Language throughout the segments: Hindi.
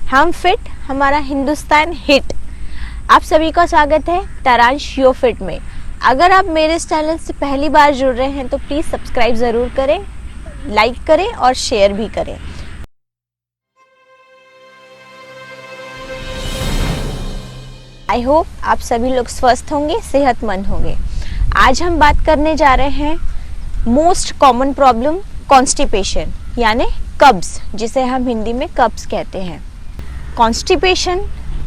हम फिट, हमारा हिंदुस्तान हिट। आप सभी का स्वागत है तारांश यो फिट में। अगर आप मेरे इस चैनल से पहली बार जुड़ रहे हैं तो प्लीज़ सब्सक्राइब ज़रूर करें, लाइक करें और शेयर भी करें। आई होप आप सभी लोग स्वस्थ होंगे, सेहतमंद होंगे। आज हम बात करने जा रहे हैं मोस्ट कॉमन प्रॉब्लम कॉन्स्टिपेशन यानी कब्ज, जिसे हम हिंदी में कब्ज कहते हैं। कॉन्स्टिपेशन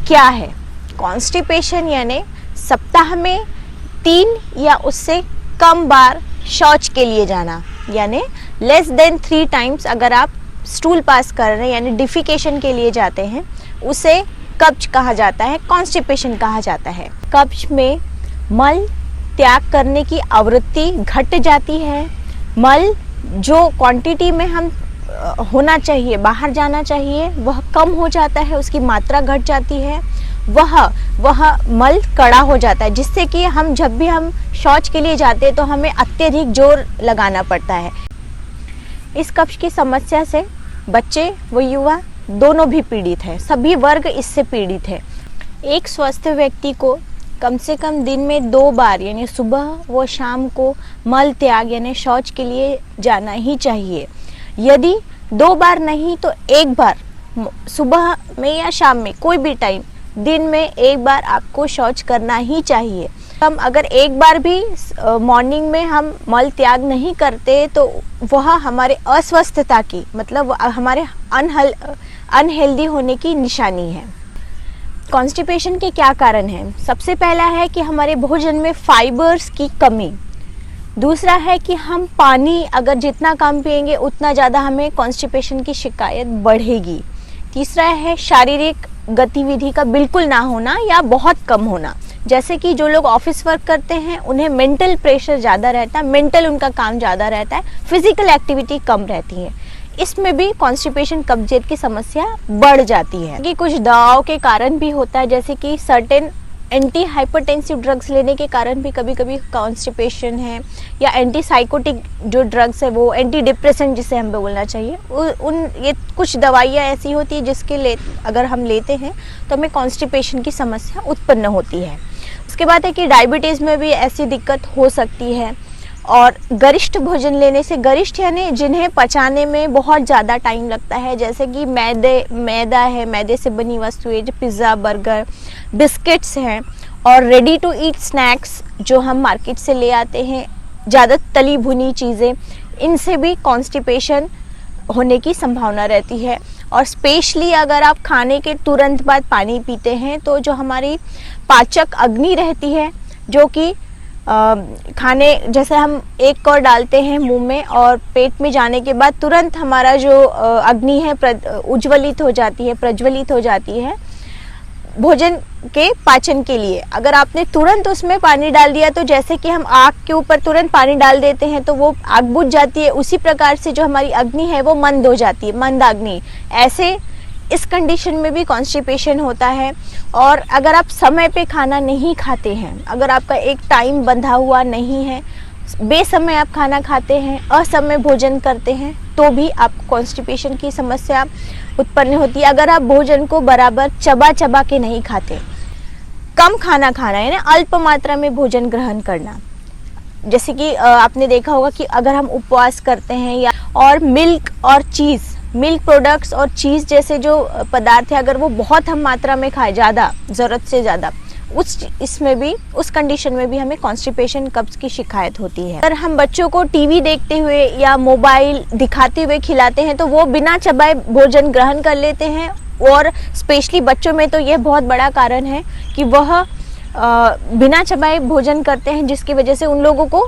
क्या है? कॉन्स्टिपेशन यानी सप्ताह में 3 या उससे कम बार शौच के लिए जाना, यानी लेस देन 3 टाइम्स अगर आप स्टूल पास कर रहे हैं यानी डिफिकेशन के लिए जाते हैं, उसे कब्ज कहा जाता है, कॉन्स्टिपेशन कहा जाता है। कब्ज में मल त्याग करने की आवृत्ति घट जाती है। मल जो क्वांटिटी में हम होना चाहिए, बाहर जाना चाहिए, वह कम हो जाता है, उसकी मात्रा घट जाती है। वह मल कड़ा हो जाता है, जिससे कि जब भी हम शौच के लिए जाते हैं तो हमें अत्यधिक जोर लगाना पड़ता है। इस कब्ज की समस्या से बच्चे व युवा दोनों भी पीड़ित हैं, सभी वर्ग इससे पीड़ित है। एक स्वस्थ व्यक्ति को कम से कम दिन में 2 बार यानी सुबह व शाम को मल त्याग यानी शौच के लिए जाना ही चाहिए। यदि 2 बार नहीं तो 1 बार सुबह में या शाम में, कोई भी टाइम दिन में 1 बार आपको शौच करना ही चाहिए। हम अगर 1 बार भी मॉर्निंग में हम मल त्याग नहीं करते तो वह हमारे अस्वस्थता की, मतलब हमारे अनहेल्दी होने की निशानी है। कॉन्स्टिपेशन के क्या कारण हैं? सबसे पहला है कि हमारे भोजन में फाइबर्स की कमी। दूसरा है कि हम पानी अगर जितना कम पिएंगे उतना ज़्यादा हमें कॉन्स्टिपेशन की शिकायत बढ़ेगी। तीसरा है शारीरिक गतिविधि का बिल्कुल ना होना या बहुत कम होना। जैसे कि जो लोग ऑफिस वर्क करते हैं उन्हें मेंटल प्रेशर ज़्यादा रहता है, मेंटल उनका काम ज़्यादा रहता है, फिजिकल एक्टिविटी कम रहती है। इसमें भी कॉन्स्टिपेशन कब्जियत की समस्या बढ़ जाती है। कि कुछ दवाओं के कारण भी होता है, जैसे कि सर्टेन एंटी हाइपरटेंसिव ड्रग्स लेने के कारण भी कभी कभी कॉन्स्टिपेशन है, या एंटी साइकोटिक जो ड्रग्स है वो एंटी डिप्रेसेंट जिसे हमें बोलना चाहिए, ये कुछ दवाइयाँ ऐसी होती है जिसके अगर हम लेते हैं तो हमें कॉन्स्टिपेशन की समस्या उत्पन्न होती है। उसके बाद है कि डायबिटीज़ में भी ऐसी दिक्कत हो सकती है। और गरिष्ठ भोजन लेने से, गरिष्ठ यानी जिन्हें पचाने में बहुत ज़्यादा टाइम लगता है, जैसे कि मैदा है, मैदे से बनी वस्तुएं जो पिज़्ज़ा, बर्गर, बिस्किट्स हैं, और रेडी टू ईट स्नैक्स जो हम मार्केट से ले आते हैं, ज़्यादा तली भुनी चीज़ें, इनसे भी कॉन्स्टिपेशन होने की संभावना रहती है। और स्पेशली अगर आप खाने के तुरंत बाद पानी पीते हैं तो जो हमारी पाचक अग्नि रहती है, जो कि खाने जैसे हम एक कौर डालते हैं मुंह में और पेट में जाने के बाद तुरंत हमारा जो अग्नि है प्रज्वलित हो जाती है भोजन के पाचन के लिए। अगर आपने तुरंत उसमें पानी डाल दिया तो जैसे कि हम आग के ऊपर तुरंत पानी डाल देते हैं तो वो आग बुझ जाती है, उसी प्रकार से जो हमारी अग्नि है वो मंद हो जाती है, मंद अग्नि। ऐसे इस कंडीशन में भी कॉन्स्टिपेशन होता है। और अगर आप समय पे खाना नहीं खाते हैं, अगर आपका एक टाइम बंधा हुआ नहीं है, बेसमय आप खाना खाते हैं, असमय भोजन करते हैं, तो भी आपको कॉन्स्टिपेशन की समस्या उत्पन्न होती है। अगर आप भोजन को बराबर चबा के नहीं खाते, कम खाना खाना है ना, अल्प मात्रा में भोजन ग्रहण करना। जैसे कि आपने देखा होगा कि अगर हम उपवास करते हैं या और मिल्क प्रोडक्ट्स और चीज़ जैसे जो पदार्थ है, अगर वो बहुत हम मात्रा में खाएं, ज़्यादा, ज़रूरत से ज़्यादा, उस कंडीशन में भी हमें कॉन्स्टिपेशन कब्ज की शिकायत होती है। अगर हम बच्चों को टीवी देखते हुए या मोबाइल दिखाते हुए खिलाते हैं तो वो बिना चबाए भोजन ग्रहण कर लेते हैं। और स्पेशली बच्चों में तो यह बहुत बड़ा कारण है कि वह बिना चबाए भोजन करते हैं, जिसकी वजह से उन लोगों को,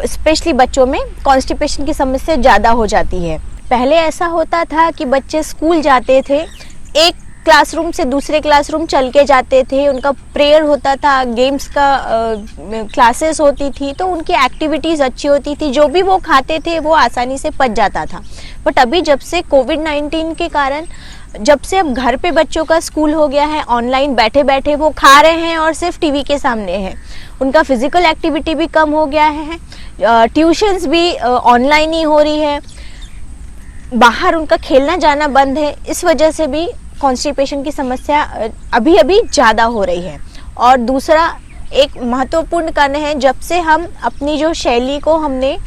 स्पेशली बच्चों में, कॉन्स्टिपेशन की समस्या ज़्यादा हो जाती है। पहले ऐसा होता था कि बच्चे स्कूल जाते थे, एक क्लासरूम से दूसरे क्लासरूम चल के जाते थे, उनका प्रेयर होता था, गेम्स का क्लासेस होती थी, तो उनकी एक्टिविटीज़ अच्छी होती थी, जो भी वो खाते थे वो आसानी से पच जाता था। बट अभी जब से कोविड-19 के कारण, जब से अब घर पे बच्चों का स्कूल हो गया है, ऑनलाइन बैठे बैठे वो खा रहे हैं और सिर्फ टीवी के सामने हैं, उनका फिजिकल एक्टिविटी भी कम हो गया है, ट्यूशन्स भी ऑनलाइन ही हो रही है, बाहर उनका खेलना जाना बंद है। इस वजह से भी कॉन्स्टिपेशन की समस्या अभी अभी ज़्यादा हो रही है। और दूसरा एक महत्वपूर्ण कारण है, जब से हम अपनी जो शैली को हमने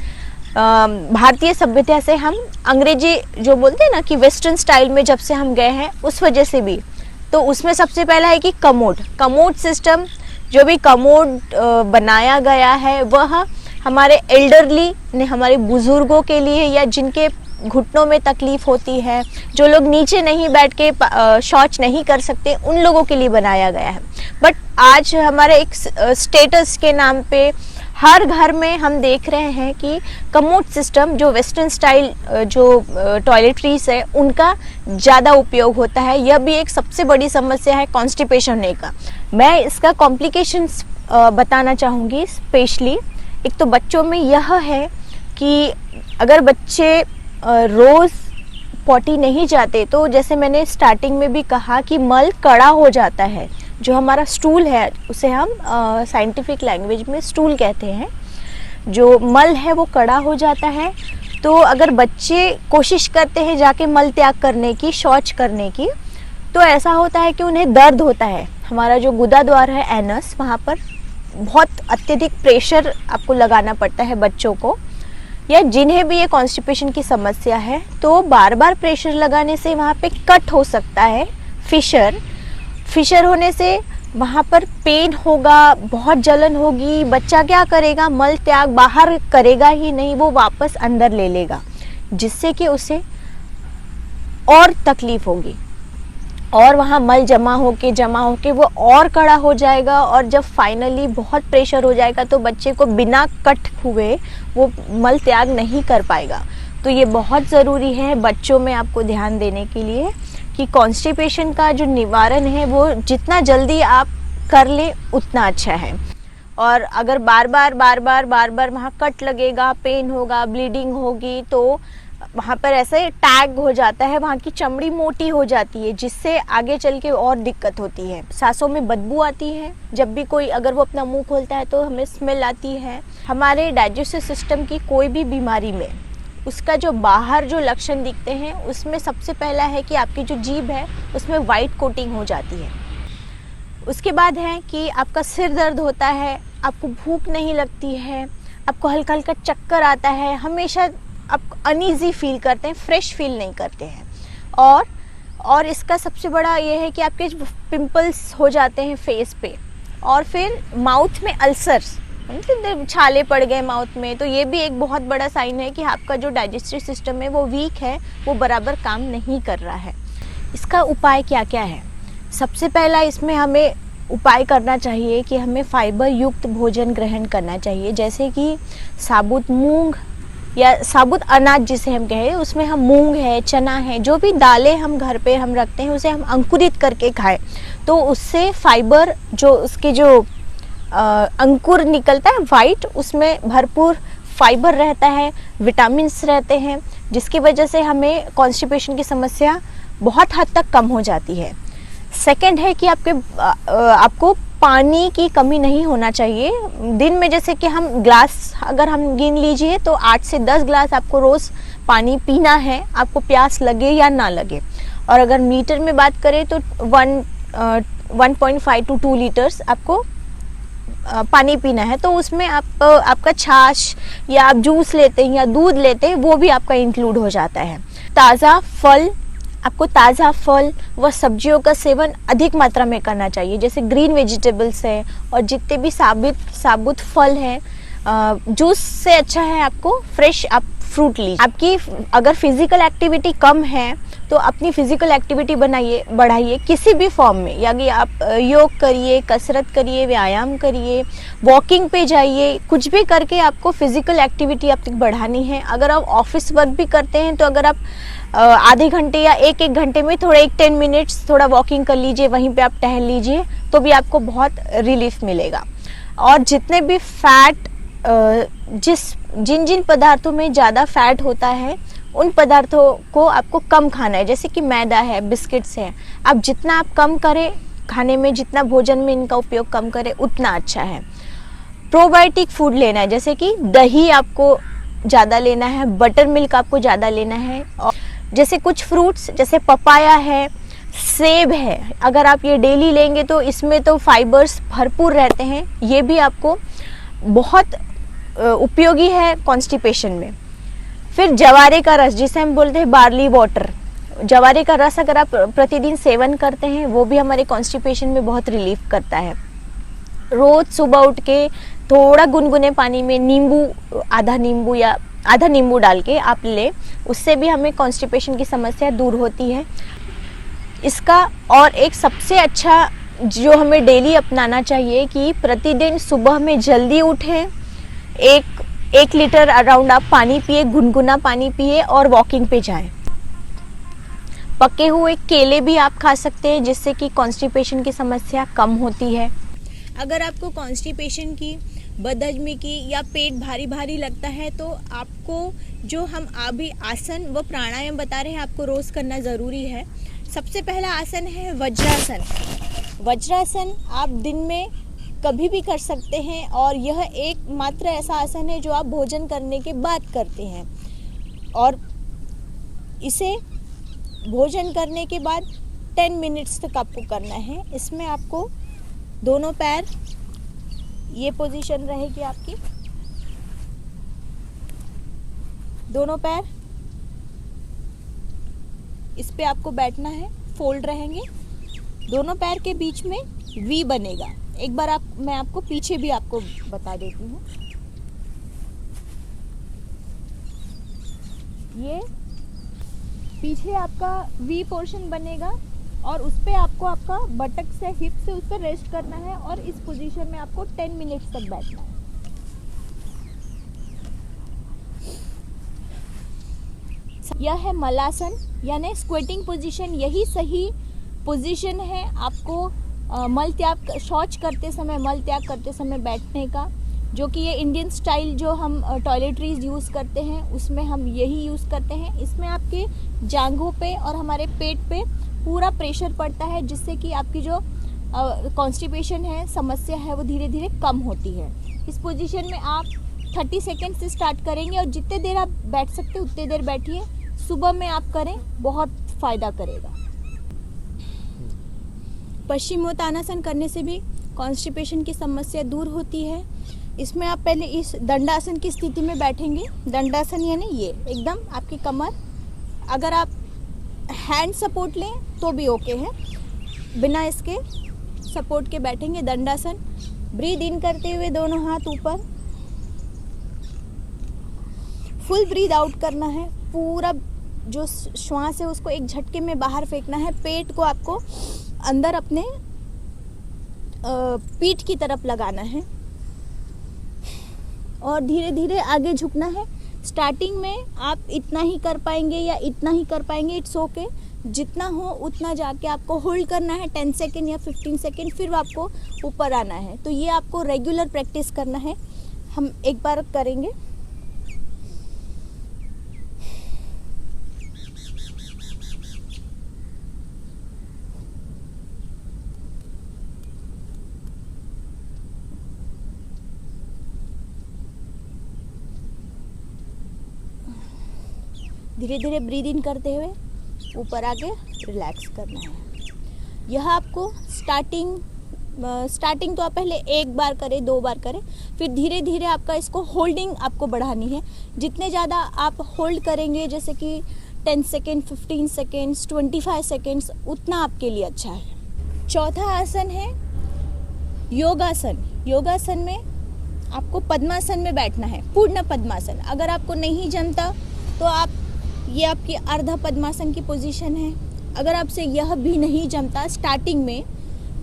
भारतीय सभ्यता से हम अंग्रेजी जो बोलते हैं ना कि वेस्टर्न स्टाइल में जब से हम गए हैं, उस वजह से भी। तो उसमें सबसे पहला है कि कमोड सिस्टम, जो भी कमोड बनाया गया है वह हमारे एल्डरली ने, हमारे बुजुर्गों के लिए, या जिनके घुटनों में तकलीफ होती है, जो लोग नीचे नहीं बैठ के शौच नहीं कर सकते, उन लोगों के लिए बनाया गया है। बट आज हमारे एक स्टेटस के नाम पे हर घर में हम देख रहे हैं कि कमोड सिस्टम, जो वेस्टर्न स्टाइल जो टॉयलेटरीज है, उनका ज़्यादा उपयोग होता है। यह भी एक सबसे बड़ी समस्या है कॉन्स्टिपेशन होने का। मैं इसका कॉम्प्लिकेशंस बताना चाहूँगी। स्पेशली एक तो बच्चों में यह है कि अगर बच्चे रोज़ पॉटी नहीं जाते, तो जैसे मैंने स्टार्टिंग में भी कहा कि मल कड़ा हो जाता है। जो हमारा स्टूल है उसे हम साइंटिफिक लैंग्वेज में स्टूल कहते हैं। जो मल है वो कड़ा हो जाता है। तो अगर बच्चे कोशिश करते हैं जाके मल त्याग करने की, शौच करने की, तो ऐसा होता है कि उन्हें दर्द होता है। हमारा जो गुदा द्वार है, एनस, वहाँ पर बहुत अत्यधिक प्रेशर आपको लगाना पड़ता है बच्चों को, या जिन्हें भी ये कॉन्स्टिपेशन की समस्या है। तो बार बार प्रेशर लगाने से वहाँ पे कट हो सकता है, फिशर होने से वहाँ पर पेन होगा, बहुत जलन होगी। बच्चा क्या करेगा, मल त्याग बाहर करेगा ही नहीं, वो वापस अंदर ले लेगा, जिससे कि उसे और तकलीफ होगी, और वहाँ मल जमा होके वो और कड़ा हो जाएगा। और जब फाइनली बहुत प्रेशर हो जाएगा तो बच्चे को बिना कट हुए वो मल त्याग नहीं कर पाएगा। तो ये बहुत ज़रूरी है बच्चों में आपको ध्यान देने के लिए कि कॉन्स्टिपेशन का जो निवारण है वो जितना जल्दी आप कर ले उतना अच्छा है। और अगर बार बार वहाँ कट लगेगा, पेन होगा, ब्लीडिंग होगी, तो वहाँ पर ऐसे टैग हो जाता है, वहाँ की चमड़ी मोटी हो जाती है, जिससे आगे चल के और दिक्कत होती है। सांसों में बदबू आती है, जब भी कोई अगर वो अपना मुंह खोलता है तो हमें स्मेल आती है। हमारे डाइजेस्टिव सिस्टम की कोई भी बीमारी में उसका जो बाहर जो लक्षण दिखते हैं, उसमें सबसे पहला है कि आपकी जो जीभ है उसमें वाइट कोटिंग हो जाती है। उसके बाद है कि आपका सिर दर्द होता है, आपको भूख नहीं लगती है, आपको हल्का हल्का चक्कर आता है, हमेशा आप अनईजी फील करते हैं, फ्रेश फील नहीं करते हैं। और इसका सबसे बड़ा ये है कि आपके पिंपल्स हो जाते हैं फेस पे, और फिर माउथ में अल्सर्स, छाले पड़ गए माउथ में। तो ये भी एक बहुत बड़ा साइन है कि आपका जो डाइजेस्टिव सिस्टम है वो वीक है, वो बराबर काम नहीं कर रहा है। इसका उपाय क्या क्या है? सबसे पहला इसमें हमें उपाय करना चाहिए कि हमें फाइबर युक्त भोजन ग्रहण करना चाहिए, जैसे कि साबुत मूंग या साबुत अनाज जिसे हम कहें, उसमें हम मूंग है, चना है, जो भी दालें हम घर पे हम रखते हैं उसे हम अंकुरित करके खाएं। तो उससे फाइबर, जो उसके जो अंकुर निकलता है वाइट, उसमें भरपूर फाइबर रहता है, विटामिन्स रहते हैं, जिसकी वजह से हमें कॉन्स्टिपेशन की समस्या बहुत हद तक कम हो जाती है। सेकंड है कि आपको पानी की कमी नहीं होना चाहिए। दिन में जैसे कि हम ग्लास अगर हम गिन लीजिए तो 8 से 10 ग्लास आपको रोज़ पानी पीना है, आपको प्यास लगे या ना लगे। और अगर लीटर में बात करें तो 1.5 to 2 लीटर्स आपको पानी पीना है। तो उसमें आपका छाछ या आप जूस लेते हैं या दूध लेते हैं, वो भी आपका इंक्लूड हो जाता है। आपको ताज़ा फल व सब्जियों का सेवन अधिक मात्रा में करना चाहिए, जैसे ग्रीन वेजिटेबल्स है, और जितने भी साबुत फल हैं। जूस से अच्छा है आपको फ्रेश आप फ्रूट लीजिए। आपकी अगर फिजिकल एक्टिविटी कम है तो अपनी फिजिकल एक्टिविटी बढ़ाइए किसी भी फॉर्म में, यानी आप योग करिए, कसरत करिए, व्यायाम करिए, वॉकिंग पे जाइए, कुछ भी करके आपको फिजिकल एक्टिविटी आप तक बढ़ानी है। अगर आप ऑफिस वर्क भी करते हैं तो अगर आप आधे घंटे या एक घंटे में थोड़ा 10 मिनट्स थोड़ा वॉकिंग कर लीजिए, वहीं पे आप टहल लीजिए, तो भी आपको बहुत रिलीफ मिलेगा। और जितने भी फैट जिन पदार्थों में ज़्यादा फैट होता है उन पदार्थों को आपको कम खाना है, जैसे कि मैदा है, बिस्किट्स है। आप जितना आप कम करें खाने में, जितना भोजन में इनका उपयोग कम करें उतना अच्छा है। प्रोबायोटिक फूड लेना है, जैसे कि दही आपको ज़्यादा लेना है, बटर मिल्क आपको ज़्यादा लेना है। और जैसे कुछ फ्रूट्स जैसे पपाया है, सेब है, अगर आप ये डेली लेंगे तो इसमें तो फाइबर्स भरपूर रहते हैं, ये भी आपको बहुत उपयोगी है कॉन्स्टिपेशन में। फिर जवारे का रस, जिसे हम बोलते हैं बार्ली वाटर, जवारे का रस अगर आप प्रतिदिन सेवन करते हैं वो भी हमारे कॉन्स्टिपेशन में बहुत रिलीफ करता है। रोज सुबह उठ के थोड़ा गुनगुने पानी में नींबू, आधा नींबू डाल के आप ले, उससे भी हमें कॉन्स्टिपेशन की समस्या दूर होती है। इसका और एक सबसे अच्छा जो हमें डेली अपनाना चाहिए कि प्रतिदिन सुबह में जल्दी उठें, एक लीटर अराउंड आप पानी पिए, गुनगुना पानी पिए और वॉकिंग पे जाएं। पके हुए केले भी आप खा सकते हैं, जिससे कि कॉन्स्टिपेशन की समस्या कम होती है। अगर आपको कॉन्स्टिपेशन की, बदहजमी की या पेट भारी भारी लगता है तो आपको जो हम अभी आसन व प्राणायाम बता रहे हैं आपको रोज करना ज़रूरी है। सबसे पहला आसन है वज्रासन। वज्रासन आप दिन में कभी भी कर सकते हैं और यह एकमात्र ऐसा आसन है जो आप भोजन करने के बाद करते हैं, और इसे भोजन करने के बाद 10 मिनट्स तक आपको करना है। इसमें आपको दोनों पैर, ये पोजीशन रहेगी आपकी, दोनों पैर इस पे आपको बैठना है, फोल्ड रहेंगे, दोनों पैर के बीच में वी बनेगा। एक बार मैं आपको पीछे भी आपको बता देती हूँ। ये पीछे आपका वी पोर्शन बनेगा और उस पे आपको आपका बटक से, हिप से उस पर रेस्ट करना है और इस पोजीशन में आपको 10 मिनट्स तक बैठना है। यह है मलासन यानी स्क्वेटिंग पोजीशन। यही सही पोजीशन है आपको मल त्याग, शौच करते समय, मल त्याग करते समय बैठने का, जो कि ये इंडियन स्टाइल जो हम टॉयलेटरीज यूज़ करते हैं उसमें हम यही यूज़ करते हैं। इसमें आपके जांघों पे और हमारे पेट पे पूरा प्रेशर पड़ता है, जिससे कि आपकी जो कॉन्स्टिपेशन है, समस्या है, वो धीरे धीरे कम होती है। इस पोजीशन में आप 30 सेकेंड से स्टार्ट करेंगे और जितने देर आप बैठ सकते उतने देर बैठिए। सुबह में आप करें, बहुत फ़ायदा करेगा। पश्चिमोत्तानासन करने से भी कॉन्स्टिपेशन की समस्या दूर होती है। इसमें आप पहले इस दंडासन की स्थिति में बैठेंगे। दंडासन यानी ये एकदम आपकी कमर, अगर आप हैंड सपोर्ट लें तो भी ओके है, बिना इसके सपोर्ट के बैठेंगे दंडासन। ब्रीद इन करते हुए दोनों हाथ ऊपर, फुल ब्रीद आउट करना है। पूरा जो श्वास है उसको एक झटके में बाहर फेंकना है। पेट को आपको अंदर अपने पीठ की तरफ लगाना है और धीरे धीरे आगे झुकना है। स्टार्टिंग में आप इतना ही कर पाएंगे या इतना ही कर पाएंगे, इट्स ओके। जितना हो उतना जाके आपको होल्ड करना है 10 सेकेंड या 15 सेकेंड, फिर आपको ऊपर आना है। तो ये आपको रेगुलर प्रैक्टिस करना है। हम एक बार करेंगे। धीरे धीरे ब्रीद इन करते हुए ऊपर आके रिलैक्स करना है। यह आपको स्टार्टिंग तो आप पहले एक बार करें, 2 बार करें, फिर धीरे धीरे आपका इसको होल्डिंग आपको बढ़ानी है। जितने ज़्यादा आप होल्ड करेंगे, जैसे कि 10 सेकेंड, 15 सेकेंड्स, 25 सेकेंड्स, उतना आपके लिए अच्छा है। चौथा आसन है योगासन। योगासन में आपको पद्मासन में बैठना है, पूर्ण पद्मासन। अगर आपको नहीं जमता तो आप, ये आपकी अर्ध पद्मासन की पोजीशन है। अगर आपसे यह भी नहीं जमता स्टार्टिंग में,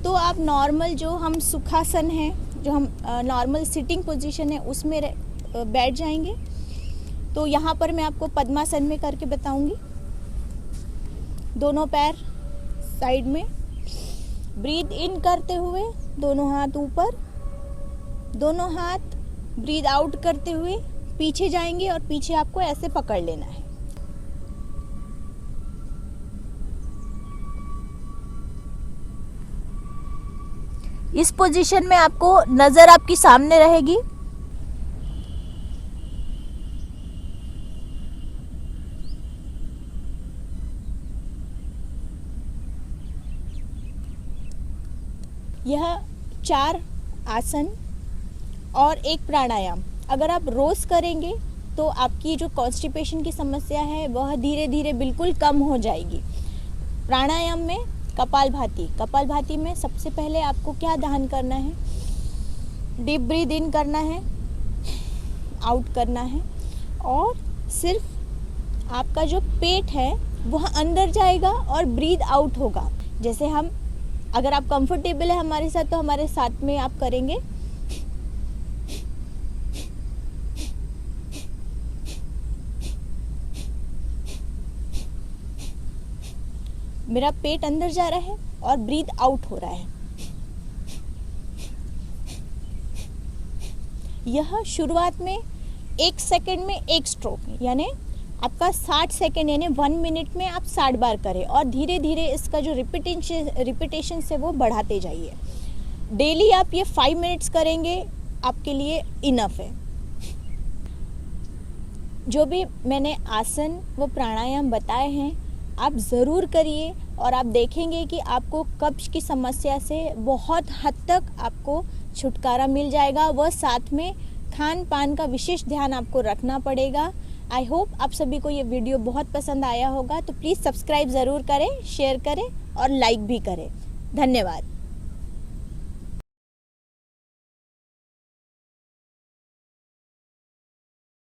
तो आप नॉर्मल जो हम सुखासन है, जो हम नॉर्मल सिटिंग पोजीशन है, उसमें बैठ जाएंगे। तो यहाँ पर मैं आपको पद्मासन में करके बताऊंगी। दोनों पैर साइड में, ब्रीद इन करते हुए दोनों हाथ ऊपर, दोनों हाथ ब्रीद आउट करते हुए पीछे जाएंगे और पीछे आपको ऐसे पकड़ लेना है। इस पोजीशन में आपको नज़र आपकी सामने रहेगी। यह 4 आसन और एक प्राणायाम अगर आप रोज़ करेंगे तो आपकी जो कॉन्स्टिपेशन की समस्या है वह धीरे धीरे बिल्कुल कम हो जाएगी। प्राणायाम में कपालभाति में सबसे पहले आपको क्या ध्यान करना है, डीप ब्रीद इन करना है, आउट करना है और सिर्फ आपका जो पेट है वह अंदर जाएगा और ब्रीद आउट होगा। जैसे हम, अगर आप कंफर्टेबल है हमारे साथ तो हमारे साथ में आप करेंगे। मेरा पेट अंदर जा रहा है और ब्रीद आउट हो रहा है। यह शुरुआत में 1 सेकंड में 1 स्ट्रोक, यानी आपका 60 सेकंड यानी 1 मिनट में आप 60 बार करें और धीरे धीरे इसका जो रिपीटेशन से वो बढ़ाते जाइए। डेली आप ये 5 मिनट्स करेंगे आपके लिए इनफ है। जो भी मैंने आसन व प्राणायाम बताए हैं आप ज़रूर करिए और आप देखेंगे कि आपको कब्ज की समस्या से बहुत हद तक आपको छुटकारा मिल जाएगा। वह साथ में खान पान का विशेष ध्यान आपको रखना पड़ेगा। आई होप आप सभी को ये वीडियो बहुत पसंद आया होगा, तो प्लीज़ सब्सक्राइब ज़रूर करें, शेयर करें और लाइक भी करें। धन्यवाद।